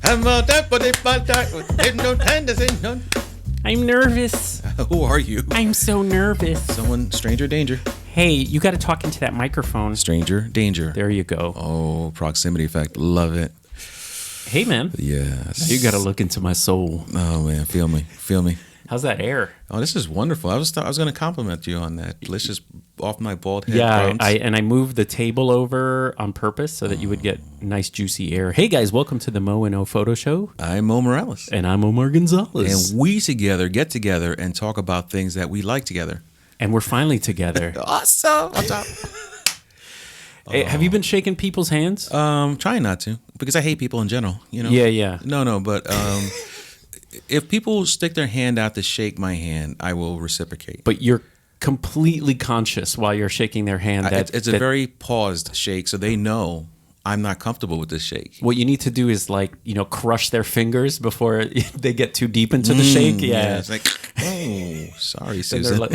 I'm nervous. Who are you? I'm so nervous. Someone, stranger danger. Hey, you got to talk into that microphone. Stranger danger. There you go. Oh, proximity effect. Love it. Hey, man. Yes. You got to look into my soul. Oh, man. Feel me. Feel me. How's that air? Oh, this is wonderful. I was going to compliment you on that. Delicious off my bald head. Yeah, I moved the table over on purpose so that you would get nice juicy air. Hey guys, welcome to the Moe and O Photo Show. I'm Moe Morales. And I'm Omar Gonzalez. And we together get together and talk about things that we like together. And we're finally together. Awesome. What's up? Hey, have you been shaking people's hands? Trying not to, because I hate people in general. You know. Yeah. No, but if people stick their hand out to shake my hand, I will reciprocate. But you're completely conscious while you're shaking their hand. It's a very paused shake, so they know I'm not comfortable with this shake. What you need to do is crush their fingers before they get too deep into the shake. Yeah. It's like, oh, sorry, Susan.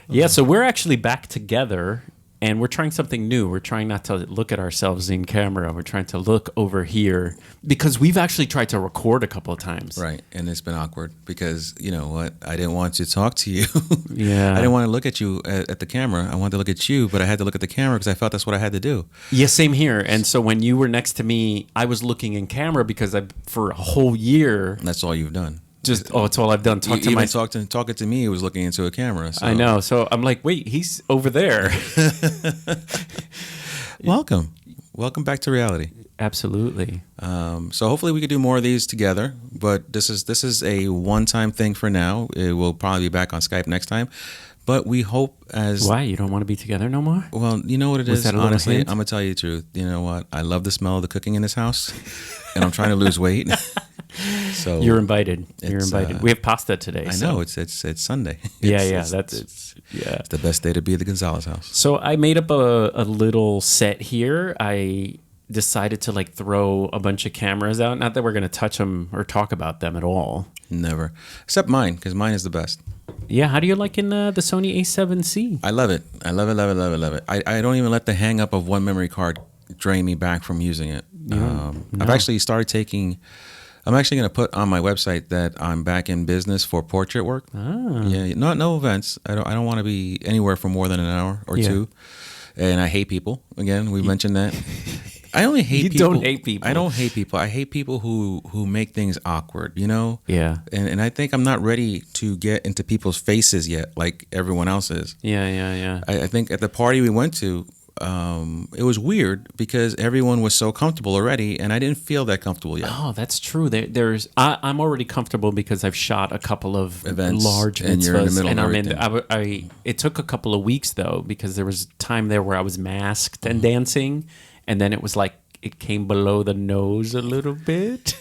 Yeah, so we're actually back together. And we're trying something new. We're trying not to look at ourselves in camera. We're trying to look over here because we've actually tried to record a couple of times. Right. And it's been awkward because, you know what? I didn't want to talk to you. Yeah. I didn't want to look at you at the camera. I wanted to look at you, but I had to look at the camera because I felt that's what I had to do. Yeah, same here. And so when you were next to me, I was looking in camera because for a whole year. That's all you've done. It's all I've done. Talking to me, he was looking into a camera. So. I know. So I'm like, wait, he's over there. Welcome back to reality. Absolutely. So hopefully we could do more of these together. But this is a one-time thing for now. It will probably be back on Skype next time. But we hope Why? You don't want to be together no more? Well, you know what it is. Honestly, I'm gonna tell you the truth. You know what? I love the smell of the cooking in this house, and I'm trying to lose weight. So you're invited. We have pasta today. I know it's Sunday. It's the best day to be at the Gonzalez house. So I made up a little set here. I decided to throw a bunch of cameras out. Not that we're going to touch them or talk about them at all. Never, except mine, because mine is the best. Yeah, how do you like in the Sony A7C? I love it. I love it. I don't even let the hang up of one memory card drain me back from using it. No. I've actually started taking. I'm actually going to put on my website that I'm back in business for portrait work. Ah. Yeah, no events. I don't want to be anywhere for more than an hour or two. And I hate people. Again, we mentioned that. I only hate people. You don't hate people. I don't hate people. I hate people who make things awkward, you know? Yeah. And I think I'm not ready to get into people's faces yet like everyone else is. Yeah. I think at the party we went to, it was weird because everyone was so comfortable already, and I didn't feel that comfortable yet. Oh, that's true. I'm already comfortable because I've shot a couple of events, large and you're in the middle and of I'm in. It took a couple of weeks though because there was time there where I was masked and dancing, and then it was it came below the nose a little bit.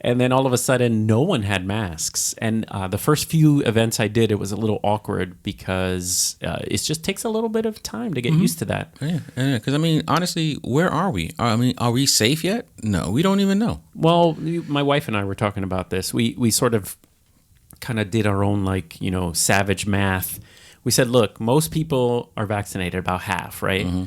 And then all of a sudden, no one had masks. And the first few events I did, it was a little awkward because it just takes a little bit of time to get used to that. Yeah. Because, honestly, where are we? Are we safe yet? No, we don't even know. Well, my wife and I were talking about this. We sort of kind of did our own, savage math. We said, look, most people are vaccinated, about half, right? Mm-hmm.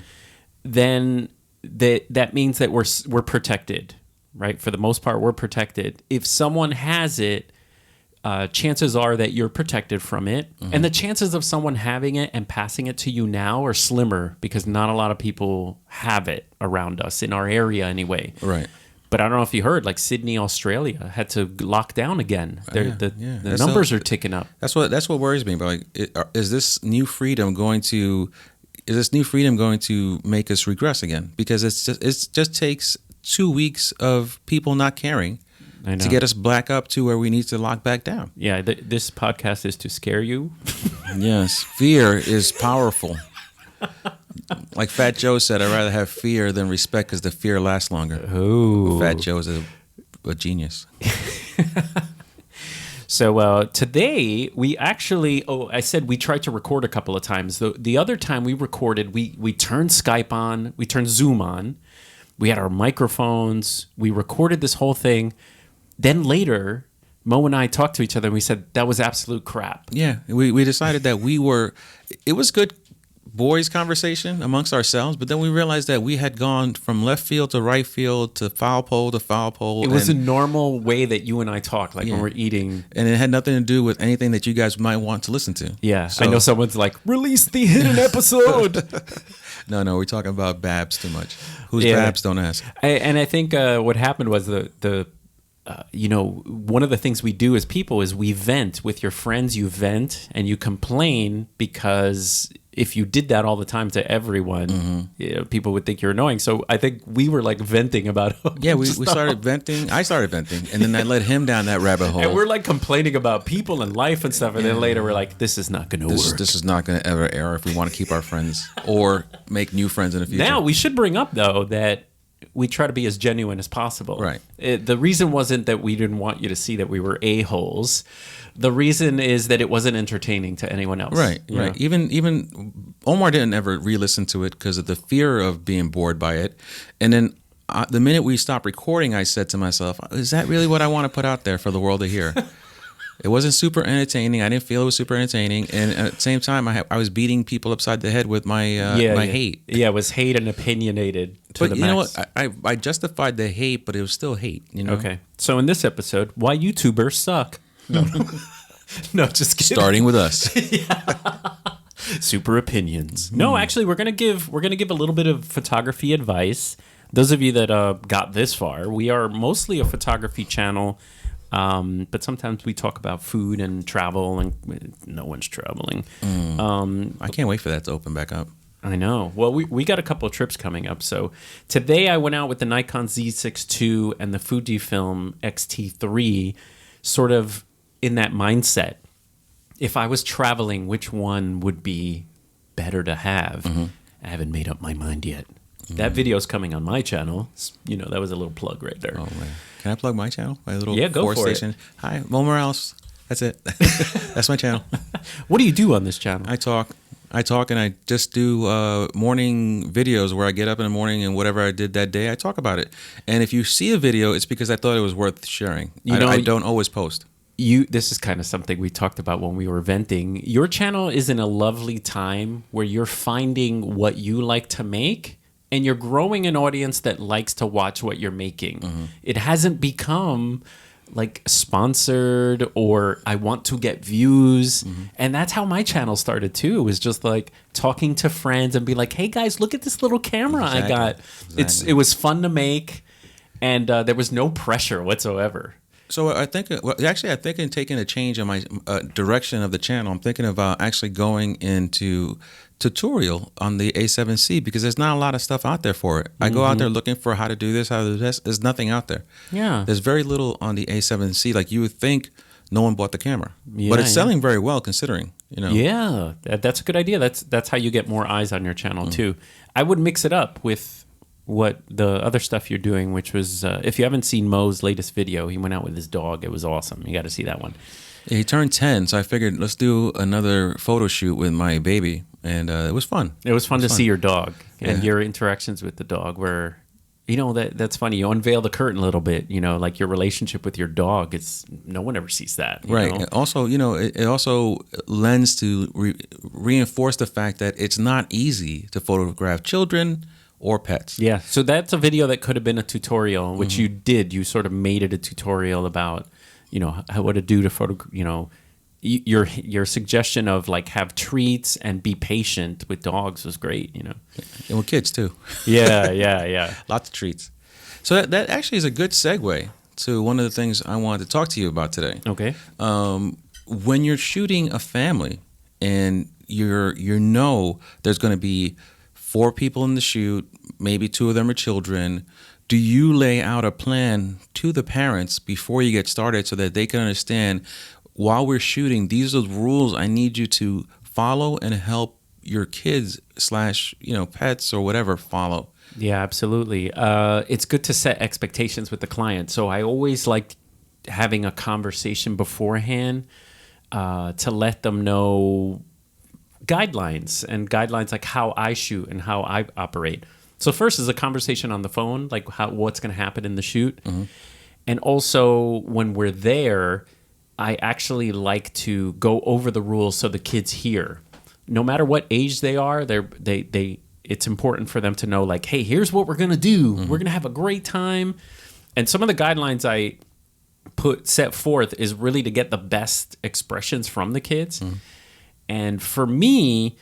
Then that means that we're protected. Right? For the most part, we're protected. If someone has it, chances are that you're protected from it. Mm-hmm. And the chances of someone having it and passing it to you now are slimmer because not a lot of people have it around us, in our area anyway. Right. But I don't know if you heard, Sydney, Australia had to lock down again. The numbers are ticking up. That's what worries me. But is this new freedom going to make us regress again? Because it just takes 2 weeks of people not caring to get us back up to where we need to lock back down. Yeah, this podcast is to scare you. Yes, fear is powerful. Like Fat Joe said, I'd rather have fear than respect because the fear lasts longer. Oh, Fat Joe is a genius. So today we actually, I said we tried to record a couple of times. The other time we recorded, we turned Skype on, we turned Zoom on. We had our microphones. We recorded this whole thing. Then later, Moe and I talked to each other and we said that was absolute crap. Yeah, we decided that it was good boys' conversation amongst ourselves, but then we realized that we had gone from left field to right field to foul pole to foul pole. It was a normal way that you and I talk, like when we're eating. And it had nothing to do with anything that you guys might want to listen to. Yeah. So, I know someone's like, release the hidden episode. No, we're talking about Babs too much. Who's Babs? Don't ask. And I think what happened was one of the things we do as people is we vent with your friends. You vent and you complain because if you did that all the time to everyone, people would think you're annoying. So I think we were like venting about. We started venting. I started venting, and then I led him down that rabbit hole. And we're like complaining about people and life and stuff. And then later we're like, this is not going to work. This is not going to ever air if we want to keep our friends or make new friends in the future. Now we should bring up though that we try to be as genuine as possible. Right. The reason wasn't that we didn't want you to see that we were a-holes. The reason is that it wasn't entertaining to anyone else. Right. Even Omar didn't ever re-listen to it because of the fear of being bored by it. And then the minute we stopped recording, I said to myself, is that really what I want to put out there for the world to hear? It wasn't super entertaining. I didn't feel it was super entertaining. And at the same time, I was beating people upside the head with my hate. Yeah, it was hate and opinionated to the max. You know what? I justified the hate, but it was still hate. Okay. So in this episode, why YouTubers suck. No, just kidding. Starting with us. Super opinions. No, actually, we're gonna give a little bit of photography advice. Those of you that got this far, we are mostly a photography channel. But sometimes we talk about food and travel, and no one's traveling. I can't wait for that to open back up. I know. Well, we got a couple of trips coming up. So today I went out with the Nikon Z6 II and the Fujifilm X-T3, sort of in that mindset. If I was traveling, which one would be better to have? I haven't made up my mind yet. That video's coming on my channel. That was a little plug right there. Oh, man. Can I plug my channel? My little go for station. it. Hi, Moe Morales. That's it. That's my channel. What do you do on this channel? I talk and I just do morning videos where I get up in the morning and whatever I did that day, I talk about it. And if you see a video, it's because I thought it was worth sharing. I don't always post. This is kind of something we talked about when we were venting. Your channel is in a lovely time where you're finding what you like to make, and you're growing an audience that likes to watch what you're making. It hasn't become like sponsored or I want to get views. And that's how my channel started too. It was just like talking to friends and be like, hey guys, look at this little camera I got. It was fun to make, and there was no pressure whatsoever. So I think in taking a change in my direction of the channel, I'm thinking about actually going into tutorial on the A7C because there's not a lot of stuff out there for it. I go out there looking for how to do this, how to do this. There's nothing out there. Yeah. There's very little on the A7C. Like you would think no one bought the camera. But it's selling very well considering, Yeah, that's a good idea. That's how you get more eyes on your channel too. I would mix it up with what the other stuff you're doing, which was, if you haven't seen Mo's latest video, he went out with his dog. It was awesome. You got to see that one. He turned 10, so I figured let's do another photo shoot with my baby, and it was fun. It was fun to see your dog and your interactions with the dog were, that's funny. You unveil the curtain a little bit, like your relationship with your dog. No one ever sees that. Right. And also, it also lends to reinforce the fact that it's not easy to photograph children or pets. Yeah. So that's a video that could have been a tutorial, which you did. You sort of made it a tutorial about, what to do to photograph, your suggestion of like have treats and be patient with dogs was great, And with kids too. Yeah. Lots of treats. So that actually is a good segue to one of the things I wanted to talk to you about today. Okay. When you're shooting a family and there's going to be 4 people in the shoot, maybe 2 of them are children. Do you lay out a plan to the parents before you get started so that they can understand while we're shooting, these are the rules I need you to follow and help your kids / pets or whatever follow? Yeah, absolutely. It's good to set expectations with the client. So I always like having a conversation beforehand to let them know guidelines like how I shoot and how I operate. So first is a conversation on the phone, like what's going to happen in the shoot. And also when we're there, I actually like to go over the rules so the kids hear. no matter what age they are, it's important for them to know, like, hey, here's what we're gonna do. We're gonna have a great time. And some of the guidelines I set forth is really to get the best expressions from the kids. And for me,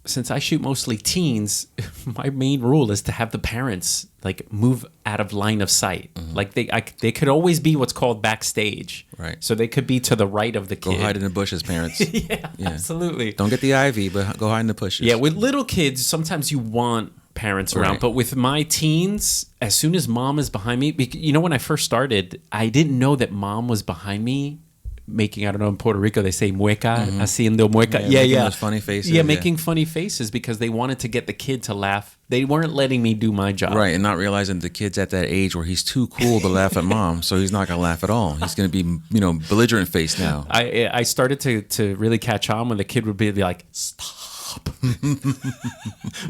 since I shoot mostly teens, my main rule is to have the parents like move out of line of sight. Like they could always be what's called backstage. Right. So they could be to the right of the kid. Go hide in the bushes, parents. Yeah, absolutely. Don't get the ivy, but go hide in the bushes. Yeah, with little kids, sometimes you want parents around. Right. But with my teens, as soon as mom is behind me, you know, when I first started, I didn't know that mom was behind me making, I don't know, in Puerto Rico, they say mueca, haciendo mueca. Yeah. Those funny faces. Yeah, making funny faces because they wanted to get the kid to laugh. They weren't letting me do my job. Right, and not realizing the kid's at that age where he's too cool to laugh at mom, so he's not going to laugh at all. He's going to be, belligerent face now. I started to really catch on when the kid would be like, stop.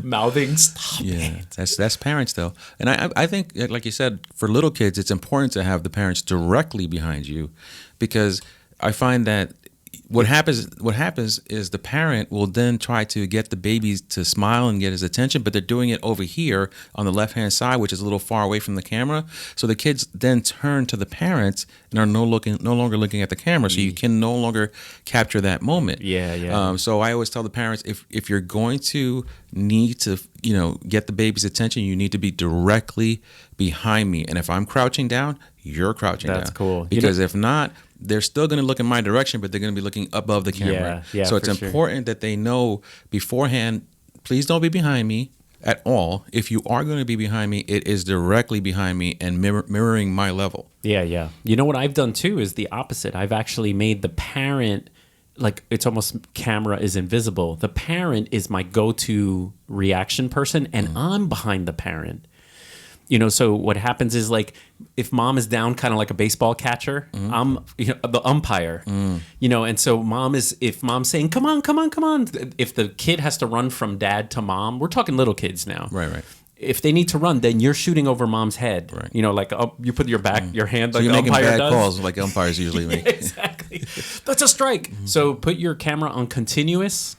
Mouthing, stop. Yeah, that's parents, though. And I think, like you said, for little kids, it's important to have the parents directly behind you because I find that what happens is the parent will then try to get the baby to smile and get his attention, but they're doing it over here on the left-hand side, which is a little far away from the camera. So the kids then turn to the parents and are no longer looking at the camera, so you can no longer capture that moment. Yeah. So I always tell the parents, if you're going to need to, get the baby's attention, you need to be directly behind me. And if I'm crouching down, you're crouching down. That's cool. Because if not, they're still going to look in my direction, but they're going to be looking above the camera. Yeah, so it's important that they know beforehand, please don't be behind me at all. If you are going to be behind me, it is directly behind me and mirroring my level. Yeah. You know what I've done too is the opposite. I've actually made the parent, like it's almost camera is invisible. The parent is my go-to reaction person and I'm behind the parent. So what happens is like if mom is down kind of like a baseball catcher, I'm the umpire, and so if mom's saying, come on, if the kid has to run from dad to mom, we're talking little kids now. Right. If they need to run, then you're shooting over mom's head. Right. Like you put your hand so like you're the making umpire bad does. calls like umpires usually make. Exactly. That's a strike. So put your camera on continuous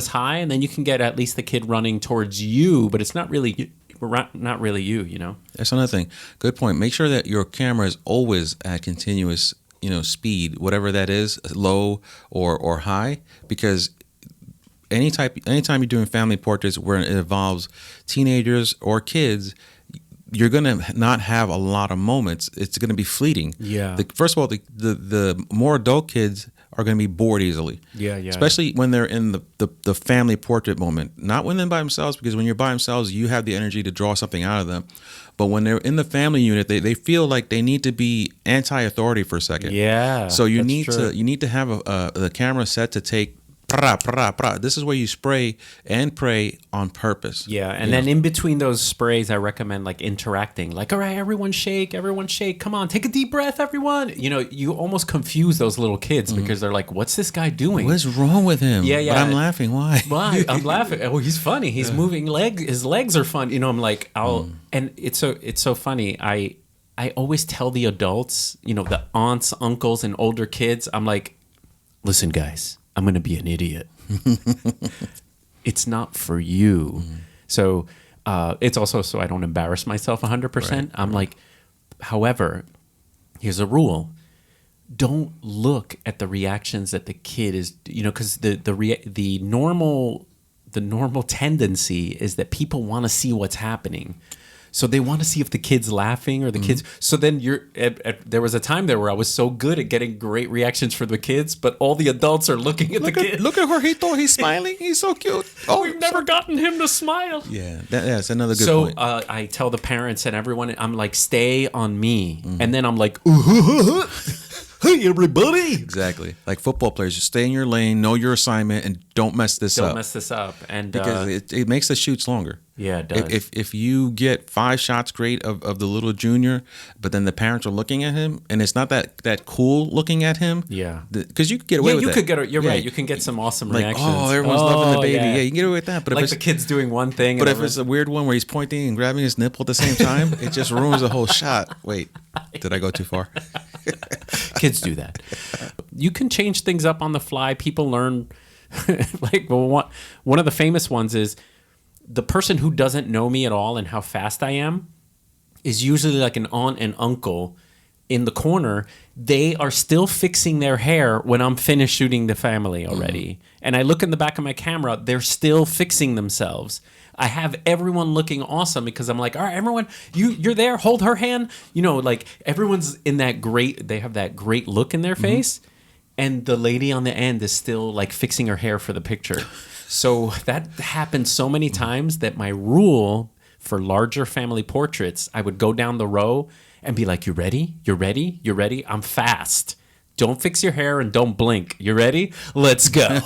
high, and then you can get at least the kid running towards you, but it's not really you. That's another thing. Good point. Make sure that your camera is always at continuous, speed, whatever that is, low or high, because anytime you're doing family portraits where it involves teenagers or kids, you're going to not have a lot of moments. It's going to be fleeting. Yeah. First of all, the more adult kids are going to be bored easily. Yeah. Especially when they're in the family portrait moment. Not when they're by themselves, because when you're by themselves, you have the energy to draw something out of them. But when they're in the family unit, they feel like they need to be anti-authority for a second. Yeah. So you need to have the camera set to take. This is where you spray and pray on purpose. Yeah, and then in between those sprays, I recommend like interacting. Like, all right, everyone shake. Come on, take a deep breath, everyone. You almost confuse those little kids because they're like, what's this guy doing? What's wrong with him? Yeah. But I'm laughing. Why? Why? I'm laughing. Oh, he's funny. He's moving legs. His legs are fun. I'm like, and it's so funny. I always tell the adults, the aunts, uncles, and older kids, I'm like, listen, guys. I'm going to be an idiot. It's not for you. So it's also so I don't embarrass myself 100%. Right, I'm like, however, here's a rule. Don't look at the reactions that the kid is, because the normal tendency is that people want to see what's happening. So they want to see if the kid's laughing or the kids. So then there was a time there where I was so good at getting great reactions for the kids, but all the adults are looking at the kid. Look at Jorgito. He's smiling. He's so cute. Oh, we've never gotten him to smile. Yeah, that's another good point. So I tell the parents and everyone, I'm like, stay on me. And then I'm like, hey, everybody. Exactly. Like football players, just stay in your lane, know your assignment, and don't mess this up. Don't mess this up. And because it makes the shoots longer. Yeah, it does. If you get 5 shots great of the little junior, but then the parents are looking at him, and it's not that cool looking at him. Yeah. Because you could get away with that. You're right. You can get some awesome like, reactions. Oh, everyone's loving the baby. Yeah, you can get away with that. But like if the kid's doing one thing. But if it's a weird one where he's pointing and grabbing his nipple at the same time, it just ruins the whole shot. Wait, did I go too far? Kids do that. You can change things up on the fly. People learn like, well, one of the famous ones is the person who doesn't know me at all and how fast I am is usually like an aunt and uncle in the corner. They are still fixing their hair when I'm finished shooting the family already. And I look in the back of my camera, they're still fixing themselves. I have everyone looking awesome because I'm like, all right, everyone, you're there, hold her hand. You know, like everyone's in that great, they have that great look in their face. And the lady on the end is still like fixing her hair for the picture. So that happened so many times that my rule for larger family portraits, I would go down the row and be like, you ready? You're ready? You're ready? I'm fast. Don't fix your hair and don't blink. You ready? Let's go.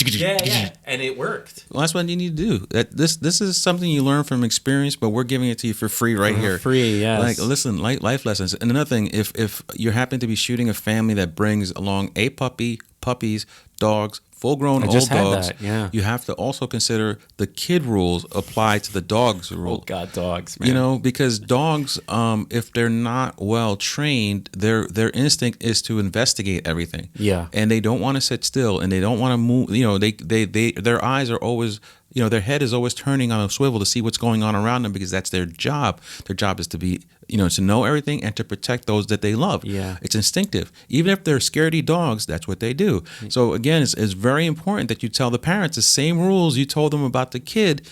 Yeah. And it worked. Well, that's what you need to do. This is something you learn from experience, but we're giving it to you for free right here. Free, yes. Like, listen, life lessons. And another thing, if you happen to be shooting a family that brings along a puppy, puppies, dogs, full-grown old dogs, you have to also consider the kid rules apply to the dog's rule. Oh, God, dogs, man. You know, because dogs, if they're not well trained, their instinct is to investigate everything. Yeah. And they don't want to sit still, and they don't want to move. You know, their eyes are always, you know, their head is always turning on a swivel to see what's going on around them because that's their job. Their job is to be, you know, to know everything and to protect those that they love. Yeah. It's instinctive. Even if they're scaredy dogs, that's what they do. So again, it's very important that you tell the parents the same rules you told them about the kid.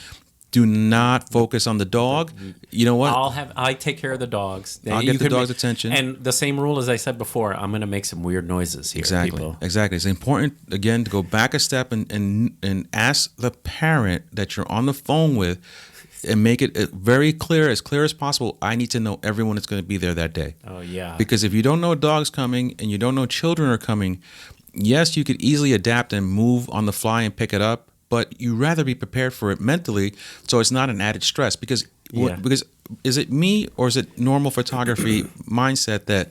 Do not focus on the dog. You know what? I take care of the dogs. I'll get the dog's attention. And the same rule as I said before, I'm going to make some weird noises here. Exactly. It's important, again, to go back a step and ask the parent that you're on the phone with and make it very clear as possible. I need to know everyone that's going to be there that day. Oh, yeah. Because if you don't know a dog's coming and you don't know children are coming, yes, you could easily adapt and move on the fly and pick it up, but you rather be prepared for it mentally so it's not an added stress. Because is it me or is it normal photography mindset that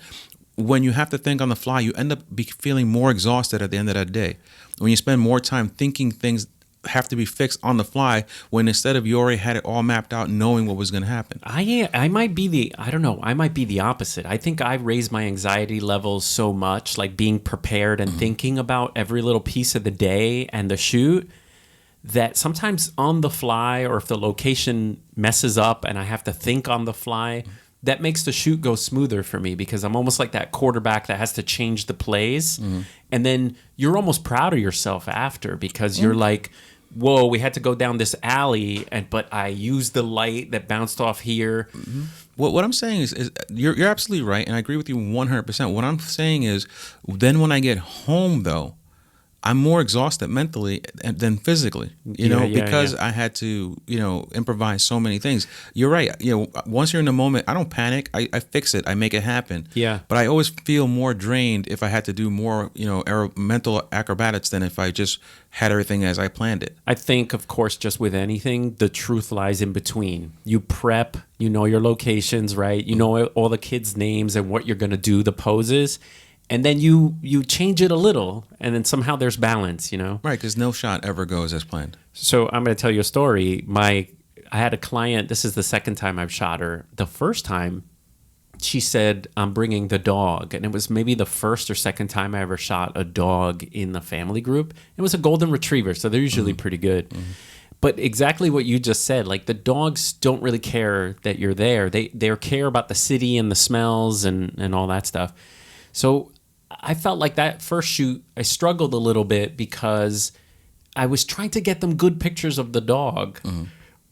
when you have to think on the fly, you end up feeling more exhausted at the end of that day? When you spend more time thinking things have to be fixed on the fly when instead of you already had it all mapped out knowing what was going to happen. I might be the opposite. I think I raise my anxiety levels so much, like being prepared and thinking about every little piece of the day and the shoot, that sometimes on the fly, or if the location messes up and I have to think on the fly, that makes the shoot go smoother for me because I'm almost like that quarterback that has to change the plays. And then you're almost proud of yourself after because you're like, whoa, we had to go down this alley, but I used the light that bounced off here. What I'm saying is you're absolutely right, and I agree with you 100%. What I'm saying is then when I get home, though, I'm more exhausted mentally than physically, because I had to, improvise so many things. You're right. Once you're in the moment, I don't panic. I fix it. I make it happen. Yeah. But I always feel more drained if I had to do more, mental acrobatics than if I just had everything as I planned it. I think, of course, just with anything, the truth lies in between. You prep, you know your locations, right? You know all the kids' names and what you're going to do, the poses. And then you change it a little, and then somehow there's balance, Right, because no shot ever goes as planned. So I'm going to tell you a story. I had a client, this is the second time I've shot her. The first time, she said, I'm bringing the dog. And it was maybe the first or second time I ever shot a dog in the family group. It was a golden retriever, so they're usually pretty good. But exactly what you just said, like the dogs don't really care that you're there. They care about the city and the smells and all that stuff. So I felt like that first shoot, I struggled a little bit because I was trying to get them good pictures of the dog.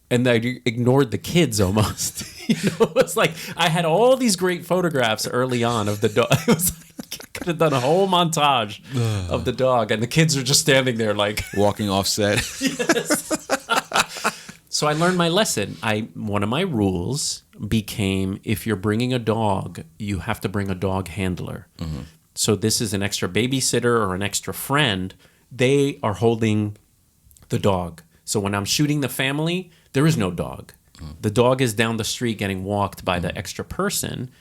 And I ignored the kids almost. It was like I had all these great photographs early on of the dog. It was like I could have done a whole montage of the dog, and the kids are just standing there like walking offset. Yes. So I learned my lesson. One of my rules became if you're bringing a dog, you have to bring a dog handler. So this is an extra babysitter or an extra friend. They are holding the dog. So when I'm shooting the family, there is no dog. The dog is down the street getting walked by the extra person.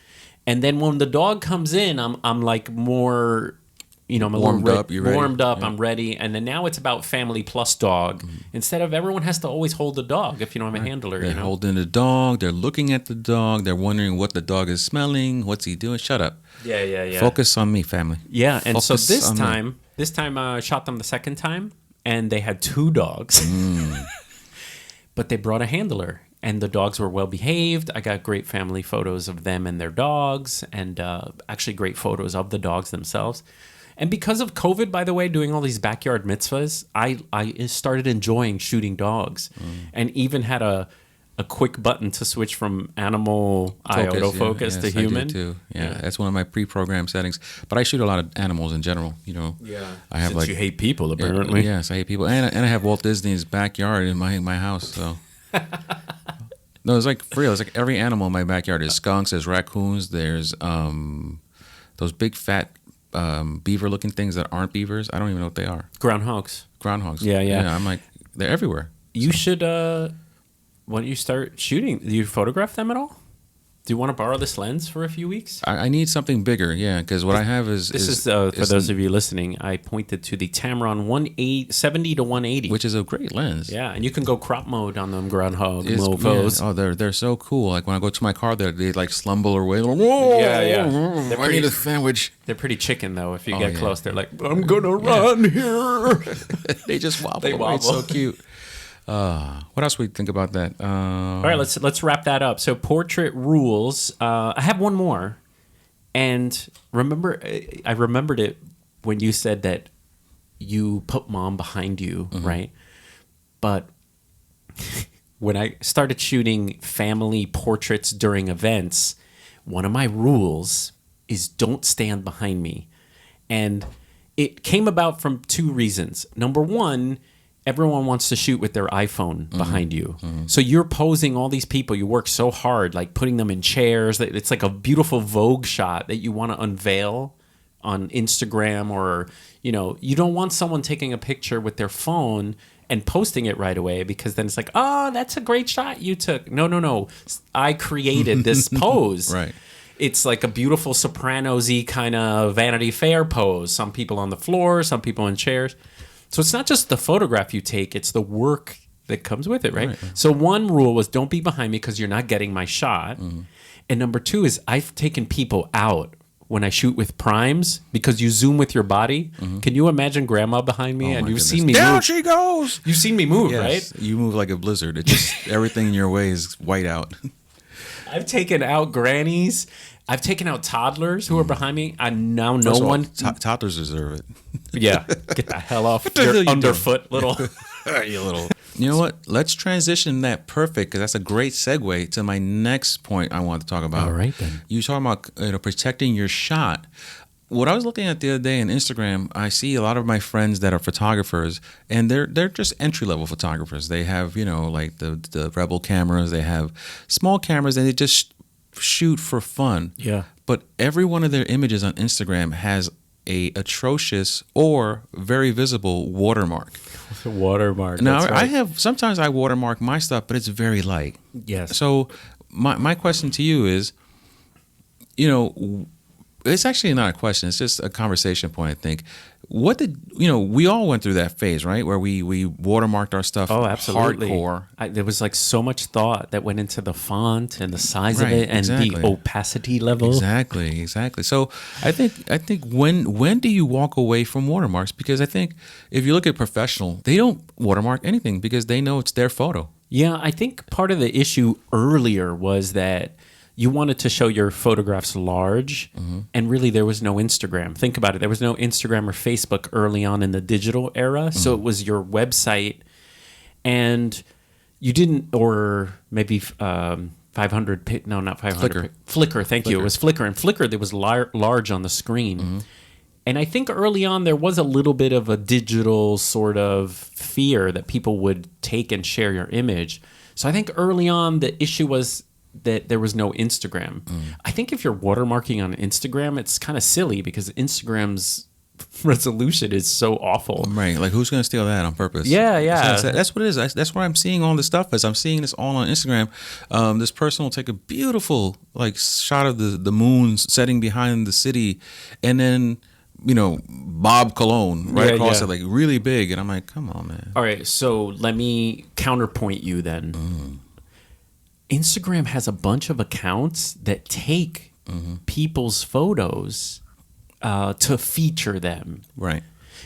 And then when the dog comes in, I'm like more, I'm warmed up. Yeah. I'm ready. And then now it's about family plus dog. Instead of everyone has to always hold the dog if you don't have a handler. They're holding the dog. They're looking at the dog. They're wondering what the dog is smelling. What's he doing? Shut up. Yeah. Focus on me, family. Yeah. And Focus so this time, This time I shot them the second time, and they had 2 dogs. But they brought a handler, and the dogs were well behaved. I got great family photos of them and their dogs, and actually great photos of the dogs themselves. And because of COVID, by the way, doing all these backyard mitzvahs, I started enjoying shooting dogs, and even had a quick button to switch from animal autofocus to human. I do too. Yeah, that's one of my pre-programmed settings. But I shoot a lot of animals in general. You know. Yeah. I have Since you hate people, apparently. Yes, I hate people, and I have Walt Disney's backyard in my house. So. No, it's like for real. It's like every animal in my backyard. There's skunks, there's raccoons, there's those big fat beaver-looking things that aren't beavers. I don't even know what they are. Groundhogs. Yeah. I'm like, they're everywhere. You should. Why don't you start shooting? Do you photograph them at all? Do you want to borrow this lens for a few weeks? I need something bigger, yeah, because what I have is... This is for those of you listening, I pointed to the Tamron 70 to 180. Which is a great lens. Yeah, and you can go crop mode on them groundhog mofos. Yeah. Oh, they're so cool. Like when I go to my car, they like slumble away. Yeah. I need a sandwich. They're pretty chicken, though. If you get close, they're like, I'm going to run here. They just wobble. They wobble. It's so cute. What else we think about that? All right, let's wrap that up. So portrait rules. I have one more, and I remembered it when you said that you put mom behind you, right? But when I started shooting family portraits during events, one of my rules is don't stand behind me, and it came about from 2 reasons. Number one, everyone wants to shoot with their iPhone behind you. So you're posing all these people. You work so hard, like putting them in chairs. It's like a beautiful Vogue shot that you want to unveil on Instagram, or, you don't want someone taking a picture with their phone and posting it right away, because then it's like, oh, that's a great shot you took. No. I created this pose. Right. It's like a beautiful Sopranos-y kind of Vanity Fair pose. Some people on the floor, some people in chairs. So it's not just the photograph you take, it's the work that comes with it, right? So one rule was don't be behind me because you're not getting my shot. And number 2 is I've taken people out when I shoot with primes because you zoom with your body. Can you imagine grandma behind me? And you've seen me Down move. she goes! You've seen me move, Yes, right? you move like a blizzard. It's just everything in your way is white out. I've taken out grannies. I've taken out toddlers who are behind me. I now no one. Toddlers deserve it. Yeah, get the hell off the hell your you underfoot, little. You know what? Let's transition that perfect, because that's a great segue to my next point I want to talk about. All right, then. You talking about protecting your shot. What I was looking at the other day on Instagram, I see a lot of my friends that are photographers, and they're just entry-level photographers. They have, like the Rebel cameras, they have small cameras, and they just shoot for fun. Yeah. But every one of their images on Instagram has a atrocious or very visible watermark. Watermark. Now, right. sometimes I watermark my stuff, but it's very light. Yes. So my question to you is, it's actually not a question. It's just a conversation point, I think. What did, we all went through that phase, right? Where we watermarked our stuff absolutely. hardcore. There was like so much thought that went into the font and the size of it and the opacity level. Exactly. So I think when do you walk away from watermarks? Because I think if you look at professional, they don't watermark anything because they know it's their photo. Yeah, I think part of the issue earlier was that you wanted to show your photographs large, and really there was no Instagram. Think about it. There was no Instagram or Facebook early on in the digital era, so it was your website, and you didn't, or maybe 500, no, not 500. Flickr, thank you. It was Flickr, and Flickr, there was large on the screen. And I think early on there was a little bit of a digital sort of fear that people would take and share your image. So I think early on the issue was that there was no Instagram. I think if you're watermarking on Instagram, it's kind of silly because Instagram's resolution is so awful. Right, like who's going to steal that on purpose? Yeah. So that's what it is. That's where I'm seeing all this stuff is. I'm seeing this all on Instagram. This person will take a beautiful shot of the moon setting behind the city, and then Bob Cologne right across it, like really big, and I'm like, come on, man. All right, so let me counterpoint you then. Instagram has a bunch of accounts that take people's photos to feature them. Right.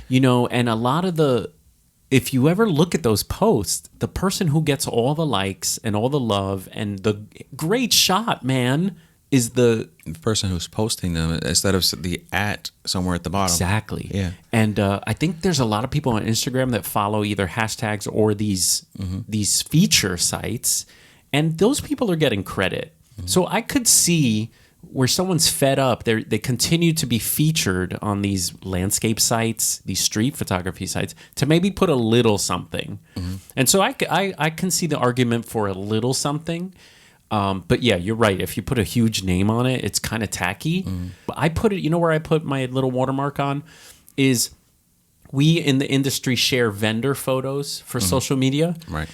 You know, and a lot of if you ever look at those posts, the person who gets all the likes and all the love and the great shot, man, is the person who's posting them instead of the at somewhere at the bottom. Exactly. Yeah. And I think there's a lot of people on Instagram that follow either hashtags or these feature sites, and those people are getting credit. So I could see where someone's fed up. They continue to be featured on these landscape sites, these street photography sites, to maybe put a little something. And so I can see the argument for a little something. But yeah, you're right. If you put a huge name on it, it's kind of tacky. But I put it, you know where I put my little watermark on is we in the industry share vendor photos for social media. Right.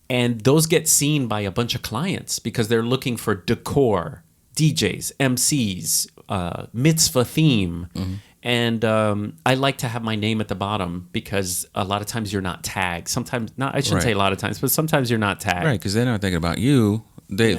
And those get seen by a bunch of clients because they're looking for decor, DJs, MCs, mitzvah theme. And I like to have my name at the bottom because a lot of times you're not tagged. Sometimes, not, I shouldn't say a lot of times, but sometimes you're not tagged. Right, because they're not thinking about you. They're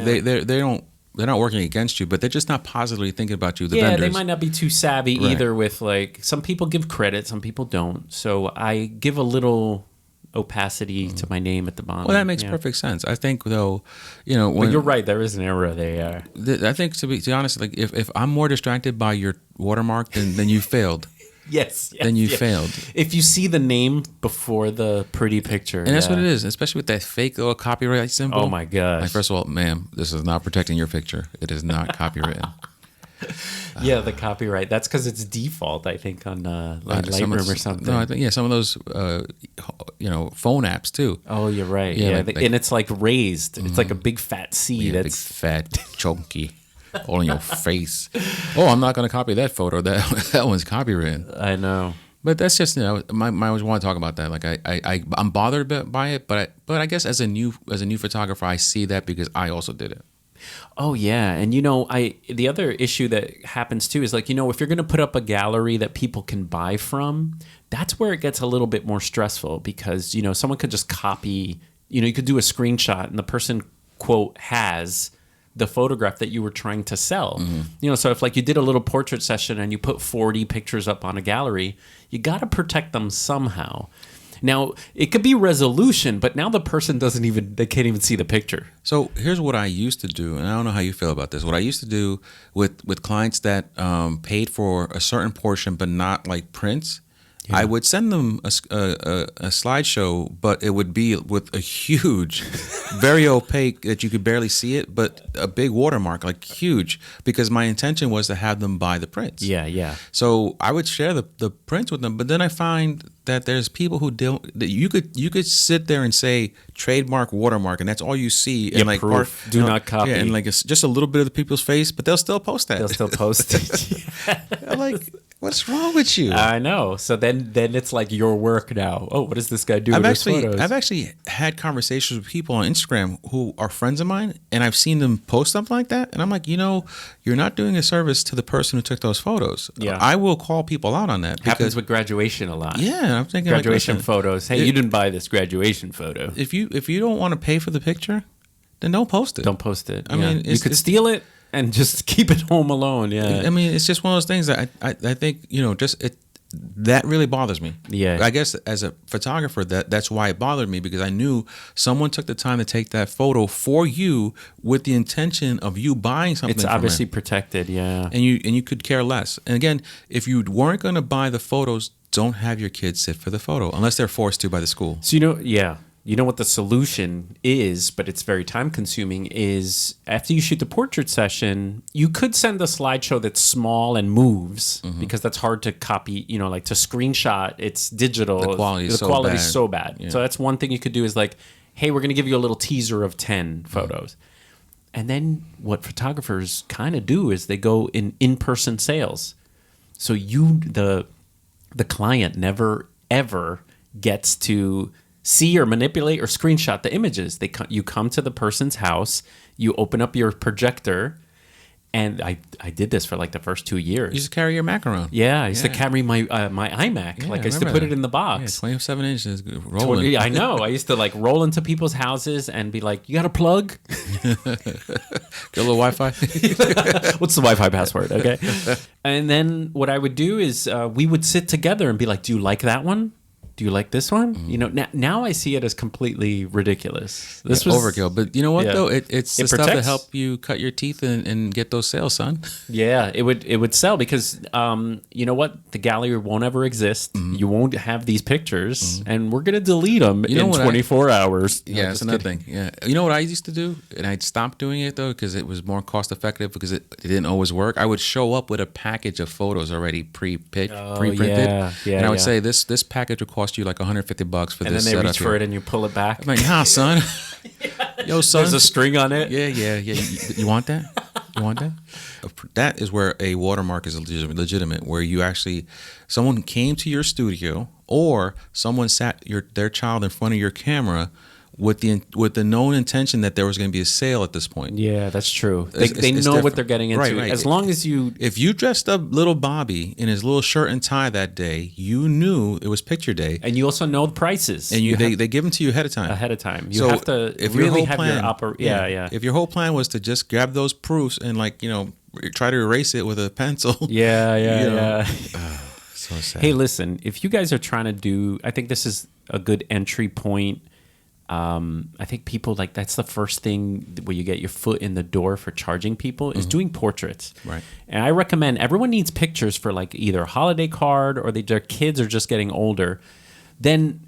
not working against you, but they're just not positively thinking about you. The vendors. They might not be too savvy either with like, some people give credit, some people don't. So I give a little opacity to my name at the bottom. Well, that makes perfect sense. I think though, you know, but you're right, there is an error there. I think to be honest, like if I'm more distracted by your watermark, then you failed. Yes. Then you failed. If you see the name before the pretty picture. And that's what it is, especially with that fake little copyright symbol. Oh my gosh. Like, first of all, ma'am, this is not protecting your picture. It is not copywritten. Yeah, the copyright. That's because it's default, I think, on like Lightroom or something. No, I think some of those, phone apps too. Oh, you're right. Yeah, and it's like raised. It's like a big fat C. Yeah, big fat chunky. All in your face. Oh, I'm not going to copy that photo. That one's copywritten. I know. But that's just, I always want to talk about that. Like I'm bothered by it, but I guess as a new photographer, I see that because I also did it. Oh yeah, and the other issue that happens too is like, if you're going to put up a gallery that people can buy from, that's where it gets a little bit more stressful because someone could just copy. You could do a screenshot and the person quote has the photograph that you were trying to sell. So if like you did a little portrait session and you put 40 pictures up on a gallery, you got to protect them somehow. Now, it could be resolution, but now the person they can't even see the picture. So here's what I used to do, and I don't know how you feel about this. What I used to do with clients that paid for a certain portion but not like prints, I would send them a slideshow, but it would be with a huge, very opaque that you could barely see it, but a big watermark, like huge, because my intention was to have them buy the prints. Yeah. So I would share the prints with them, but then I find that there's people who don't. That you could sit there and say trademark watermark, and that's all you see. And like proof. Do not copy. Yeah, and like it's just a little bit of the people's face, but they'll still post that. They'll still post it. I'm like, what's wrong with you? I know. So then it's like your work now. Oh, what does this guy do with his photos? I've actually had conversations with people on Instagram who are friends of mine, and I've seen them post something like that, and I'm like, you're not doing a service to the person who took those photos. Yeah. I will call people out on that. Happens with graduation a lot. Yeah, I'm thinking graduation like, photos. Hey, you didn't buy this graduation photo. If you don't want to pay for the picture, then don't post it. Don't post it. I mean, you could steal it and just keep it home alone. Yeah. I mean, it's just one of those things that I think that really bothers me. Yeah. I guess as a photographer, that's why it bothered me, because I knew someone took the time to take that photo for you with the intention of you buying something. It's obviously protected, yeah. And you could care less. And again, if you weren't going to buy the photos, don't have your kids sit for the photo unless they're forced to by the school. So you know what the solution is, but it's very time consuming, is after you shoot the portrait session, you could send a slideshow that's small and moves because that's hard to copy, like to screenshot. It's digital. The quality is so bad. Yeah. So that's one thing you could do is like, hey, we're going to give you a little teaser of 10 photos. And then what photographers kind of do is they go in-person sales. So the client never, ever gets to see or manipulate or screenshot the images. You come to the person's house, you open up your projector, And I did this for like the first 2 years. You used to carry your Mac around. Yeah, I used to carry my my iMac. Yeah, like I used to put it in the box. Yeah, 27 inches rolling. I know. I used to like roll into people's houses and be like, "You got a plug? Get a little Wi-Fi. What's the Wi-Fi password?" Okay. And then what I would do is we would sit together and be like, "Do you like that one? Do you like this one?" Mm-hmm. You know, now I see it as completely ridiculous. This Yeah, was overkill. But you know what, though? It's the stuff that protects. help you cut your teeth and get those sales, son. Yeah, it would sell because you know what? The gallery won't ever exist. You won't have these pictures, and we're gonna delete them in 24 hours. Yeah, that's another thing. Yeah, you know what I used to do, and I'd stop doing it though because it was more cost effective because it didn't always work. I would show up with a package of photos already pre-printed, and I would say this package would cost you like $150 for and this. And then they reach for it and you pull it back. I'm like, nah, son. Yo, son. There's a string on it. Yeah. You want that? You want that? That is where a watermark is legitimate, where you actually, someone came to your studio or someone sat their child in front of your camera with the known intention that there was going to be a sale at this point. Yeah, that's true. They It's know different. what they're getting into. Right. As long as you... If you dressed up little Bobby in his little shirt and tie that day, you knew it was picture day. And you also know the prices. And they give them to you ahead of time. You have to really have your If your whole plan was to just grab those proofs and try to erase it with a pencil. Yeah. So sad. Hey, listen, if you guys are trying to do... I think this is a good entry point. I think people that's the first thing where you get your foot in the door for charging people is doing portraits. Right. And I recommend everyone needs pictures for either a holiday card or their kids are just getting older. Then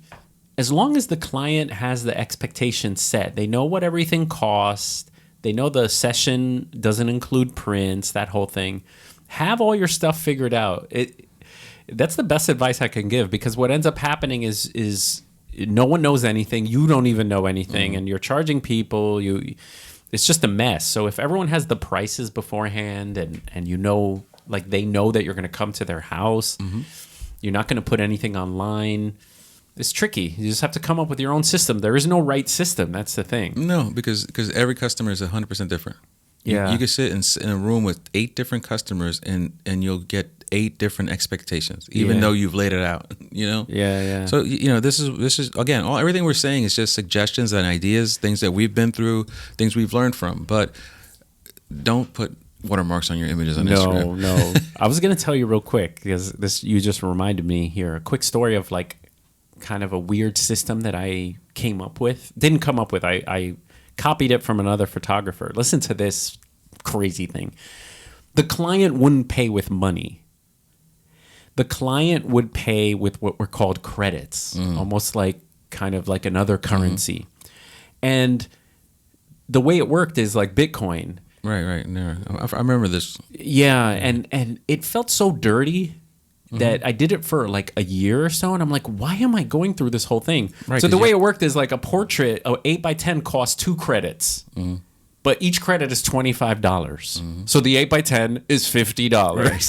as long as the client has the expectation set, they know what everything costs. They know the session doesn't include prints, that whole thing. Have all your stuff figured out. That's the best advice I can give because what ends up happening is no one knows anything. You don't even know anything, and you're charging people. It's just a mess. So if everyone has the prices beforehand, and they know that you're going to come to their house, you're not going to put anything online. It's tricky. You just have to come up with your own system. There is no right system. That's the thing. No, because every customer is 100% different. Yeah, you could sit in a room with 8 different customers, and you'll get 8 different expectations, even though you've laid it out. Yeah. So this is again, everything we're saying is just suggestions and ideas, things that we've been through, things we've learned from. But don't put watermarks on your images on Instagram. No. I was gonna tell you real quick because you just reminded me here. A quick story of kind of a weird system that I came up with. Didn't come up with. I copied it from another photographer. Listen to this crazy thing. The client wouldn't pay with money. The client would pay with what were called credits, almost kind of like another currency. And the way it worked is like Bitcoin. Right. No, I remember this. Yeah, and it felt so dirty that I did it for a year or so, and I'm like, why am I going through this whole thing? Right, so the way it worked is a portrait, 8x10 costs 2 credits. But each credit is $25. So the 8x10 is $50. Right.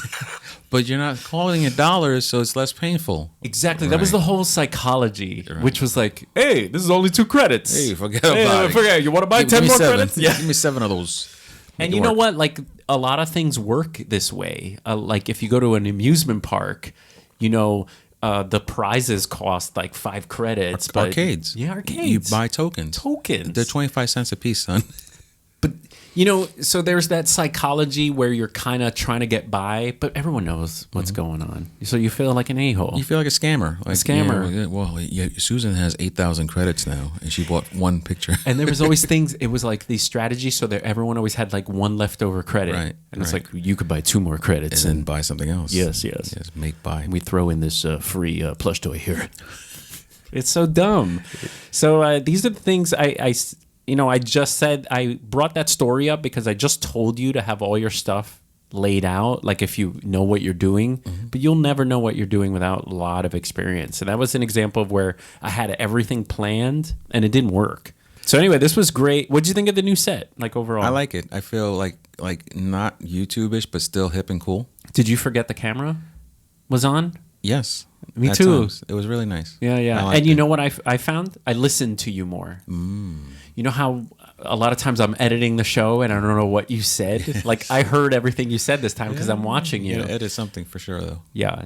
But you're not calling it dollars, so it's less painful. Exactly. Right. That was the whole psychology, which was hey, this is only 2 credits. Hey, forget about it. You want to buy 10 more credits? Yeah. Give me 7 of those. And you know what? A lot of things work this way. If you go to an amusement park, the prizes cost 5 credits. But arcades. Yeah, arcades. You buy tokens. They're 25 cents a piece, son. But, so there's that psychology where you're kind of trying to get by, but everyone knows what's going on. So you feel like an a-hole. You feel like a scammer. Susan has 8,000 credits now, and she bought 1 picture. And there was always things, it was these strategies so that everyone always had 1 leftover credit. Right. And it's you could buy 2 more credits. And then buy something else. Yes. Make buy. And we throw in this free plush toy here. It's so dumb. So these are the things I just said. I brought that story up because I just told you to have all your stuff laid out, if you know what you're doing, but you'll never know what you're doing without a lot of experience. And that was an example of where I had everything planned and it didn't work. So anyway, this was great. What did you think of the new set, overall? I like it. I feel like not YouTube-ish, but still hip and cool. Did you forget the camera was on? Yes. Me too. Times. It was really nice. Yeah. And you know what I found? I listened to you more. You know how a lot of times I'm editing the show and I don't know what you said. Like I heard everything you said this time because I'm watching you. Yeah, edit something for sure though. Yeah.